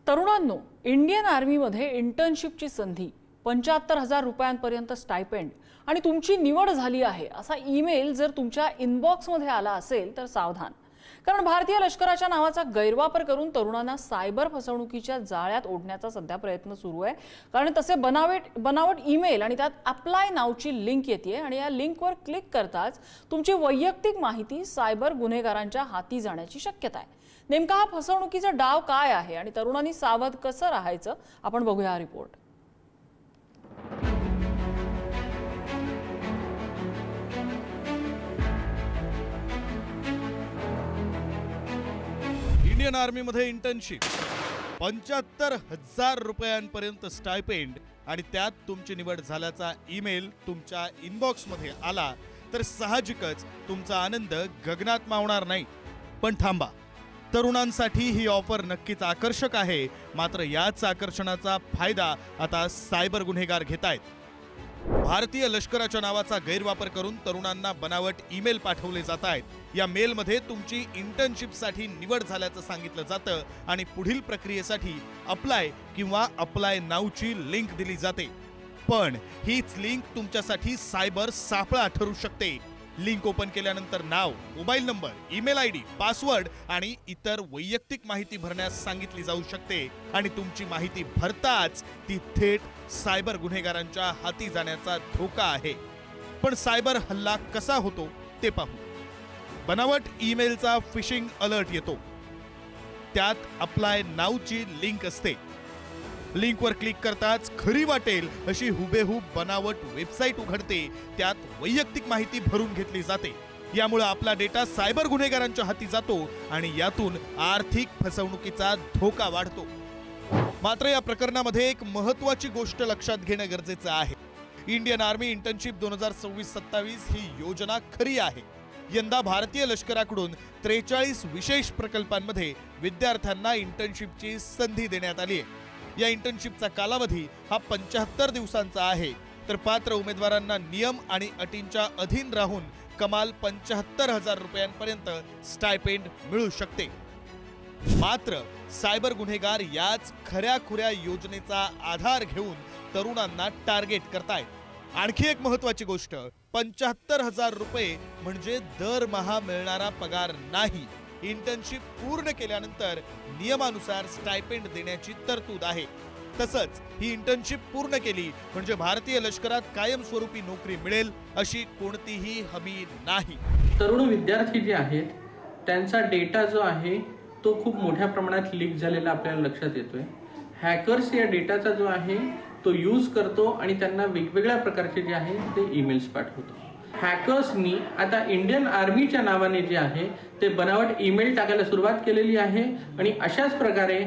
तरुणांनो, Indian आर्मीमध्ये इंटर्नशिपची संधी, 75,000 रुपयांपर्यंत stipend आणि तुमची निवड झाली आहे असा ईमेल जर तुमच्या इनबॉक्समध्ये आला असेल तर सावधान. कारण भारतीय लष्कराच्या नावाचा गैरवापर करून तरुणांना सायबर फसवणुकीच्या जाळ्यात ओढण्याचा सध्या प्रयत्न सुरू आहे. कारण तसे बनावट ईमेल आणि त्यात अप्लाय नावची लिंक येते आणि या लिंकवर क्लिक करताच तुमची वैयक्तिक माहिती सायबर गुन्हेगारांच्या हाती जाण्याची शक्यता आहे. नेमका हा फसवणुकीचा डाव काय आहे आणि तरुणांनी सावध कसं राहायचं आपण बघूया हा रिपोर्ट. इंडियन आर्मी मध्ये इंटर्नशिप, 75,000 रुपयांपर्यंत स्टायपेंड आणि त्यात तुमची निवड झाल्याचा ईमेल तुमच्या इनबॉक्स मध्ये आला तर साहजिकच तुमचा आनंद गगनात मावणार नाही. पण थांबा, तरुणांसाठी ही ऑफर नक्कीच आकर्षक आहे. मात्र याच आकर्षणाचा फायदा आता सायबर गुन्हेगार घेतायत. भारतीय लष्कराच्या नावाचा गैरवापर करून तरुणांना बनावट ईमेल पाठवले जात आहेत. या मेलमध्ये तुमची इंटर्नशिपसाठी निवड झाल्याचं सांगितलं जातं आणि पुढील प्रक्रियेसाठी अप्लाय किंवा अप्लाय नावची लिंक दिली जाते. पण हीच लिंक तुमच्यासाठी सायबर सापळा ठरू शकते. लिंक ओपन केल्यानंतर नाव, mobile number, email ID, password आणि इतर वैयक्तिक माहिती भरण्यास सांगितली जाऊ शकते आणि तुमची माहिती भरताच ती थेट सायबर गुन्हेगारांच्या हाती जाण्याचा धोका आहे. पण सायबर हल्ला कसा होतो ते पाहू. बनावट ईमेलचा फिशिंग अलर्ट येतो. त्यात अप्लाय नावची लिंक असते. लिंकवर क्लिक करताच खरी वाटेल अशी हुबेहूब बनावट वेबसाईट उघडते. त्यात वैयक्तिक माहिती भरून घेतली जाते. यामुळे आपला डेटा सायबर गुन्हेगारांच्या हाती जातो आणि यातून आर्थिक फसवणुकीचा धोका वाढतो. मात्र या प्रकरणामध्ये एक महत्त्वाची गोष्ट लक्षात घेणं गरजेचं आहे. इंडियन आर्मी इंटर्नशिप 2026-27 ही योजना खरी आहे. यंदा भारतीय लष्कराकडून 43 विशेष प्रकल्पांमध्ये विद्यार्थ्यांना इंटर्नशिपची संधी देण्यात आली आहे. या इंटर्नशिपचा कालावधी हा 75 दिवसांचा आहे. तर पात्र उमेदवारांना नियम आणि अटींच्या अधीन राहून कमाल 75,000 रुपयांपर्यंत स्टायपेंड मिळू शकते. मात्र सायबर गुन्हेगार याच खऱ्या-खुऱ्या योजनेचा आधार घेऊन तरुणांना टार्गेट करतायत. आणखी एक महत्त्वाची गोष्ट, 75,000 रुपये म्हणजे दरमहा मिळणारा पगार नाही. इंटर्नशिप पूर्ण केल्यानंतर नियमानुसार स्टायपेंड देण्याची तरतूद आहे. तसंच ही इंटर्नशिप पूर्ण केली म्हणजे भारतीय लष्करात कायमस्वरूपी नोकरी मिळेल अशी कोणतीही हमी नाही. तरुण विद्यार्थी जे आहेत त्यांचा डेटा जो आहे तो खूप मोठ्या प्रमाणात लीक झालेला आपल्याला लक्षात येतोय. हॅकर्स या डेटाचा जो आहे तो यूज करतो आणि त्यांना वेगवेगळ्या प्रकारचे जे आहे ते ईमेल्स पाठवतो. हॅकर्सनी आता इंडियन आर्मीच्या नावाने जे आहे ते बनावट ईमेल टाकायला सुरुवात केलेली आहे आणि अशाच प्रकारे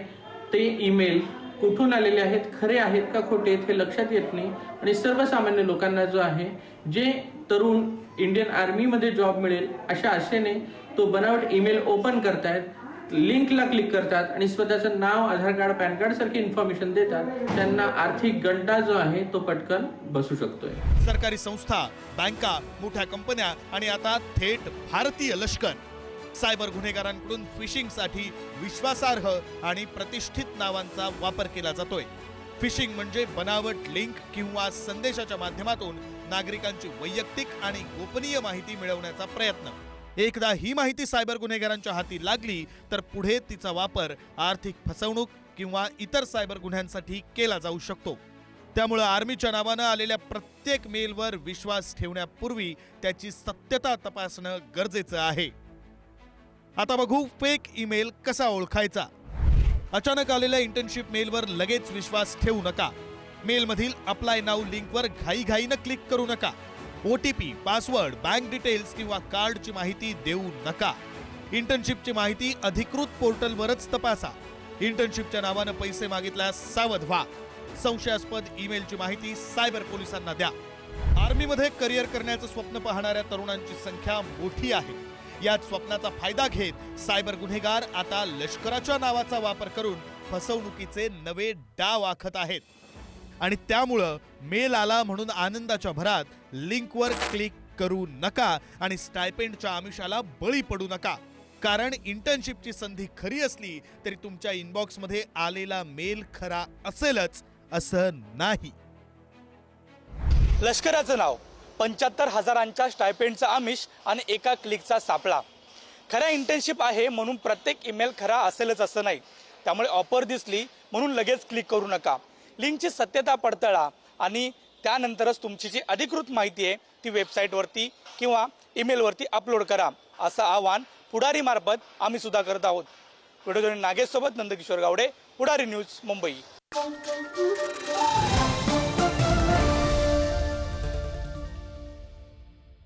ते ईमेल कुठून आलेले आहेत, खरे आहेत का खोटे आहेत हे लक्षात येत नाही आणि सर्वसामान्य लोकांना जो आहे जे तरुण इंडियन आर्मीमध्ये जॉब मिळेल अशा आशेने तो बनावट ईमेल ओपन करतायत, लिंकला क्लिक करतात आणि स्वतःचं नाव, आधार कार्ड, पॅन कार्ड सारखी इन्फॉर्मेशन देतात. त्यांना आर्थिक गंडा जो आहे तो पटकन बसू शकतोय. सरकारी संस्था, बँका, मोठ्या कंपन्या आणि आता थेट भारतीय लष्कर सायबर गुन्हेगारांकडून फिशिंगसाठी विश्वासार्ह आणि प्रतिष्ठित नावांचा वापर केला जातोय. फिशिंग म्हणजे बनावट लिंक किंवा संदेशाच्या माध्यमातून नागरिकांची वैयक्तिक आणि गोपनीय माहिती मिळवण्याचा प्रयत्न. एकदा ही माहिती सायबर गुन्हेगारांच्या हाती लागली तर पुढे तिचा वापर आर्थिक फसवणूक किंवा इतर सायबर गुन्ह्यांसाठी केला जाऊ शकतो. त्यामुळे आर्मीच्या नावानं आलेल्या प्रत्येक मेलवर विश्वास ठेवण्यापूर्वी त्याची सत्यता तपासणं गरजेचं आहे. आता बघू फेक ईमेल कसा ओळखायचा. अचानक आलेल्या इंटर्नशिप मेलवर लगेच विश्वास ठेवू नका. मेलमधील अप्लाय नाऊ लिंकवर घाईघाईनं क्लिक करू नका. OTP, पासवर्ड, बँक डिटेल्स किंवा कार्डची माहिती देऊ नका. इंटर्नशिपची माहिती अधिकृत पोर्टलवरच तपासा. इंटर्नशिपच्या नावानं पैसे मागितल्यास सावध व्हा. संशयास्पद ईमेलची माहिती सायबर पोलिसांना द्या. आर्मीमध्ये करिअर करण्याचं स्वप्न पाहणाऱ्या तरुणांची संख्या मोठी आहे. याच स्वप्नाचा फायदा घेत सायबर गुन्हेगार आता लष्कराच्या नावाचा वापर करून फसवणुकीचे नवे डाव आखत आहेत. आणि त्यामुळं मेल आला म्हणून आनंदाच्या भरात लिंकवर क्लिक करू नका आणि स्टायपेंडच्या आमिषाला बळी पडू नका. कारण इंटर्नशिपची संधी खरी असली तरी तुमच्या इनबॉक्समध्ये आलेला मेल खरा असेलच असं नाही. लष्कराचं नाव, 75,000 स्टायपेंडचा आमिष आणि एका क्लिकचा सापळा. खऱ्या इंटर्नशिप आहे म्हणून प्रत्येक ईमेल खरा असेलच असं नाही. त्यामुळे ऑफर दिसली म्हणून लगेच क्लिक करू नका. लिंकची सत्यता पडताळा आणि त्यानंतरच तुमची जी अधिकृत माहिती आहे ती वेबसाईटवरती किंवा ईमेलवरती अपलोड करा, असं आवाहन पुढारी मार्फत आम्ही सुद्धा करत आहोत. व्हिडिओ नागेश सोबत नंदकिशोर गावडे, पुढारी न्यूज, मुंबई.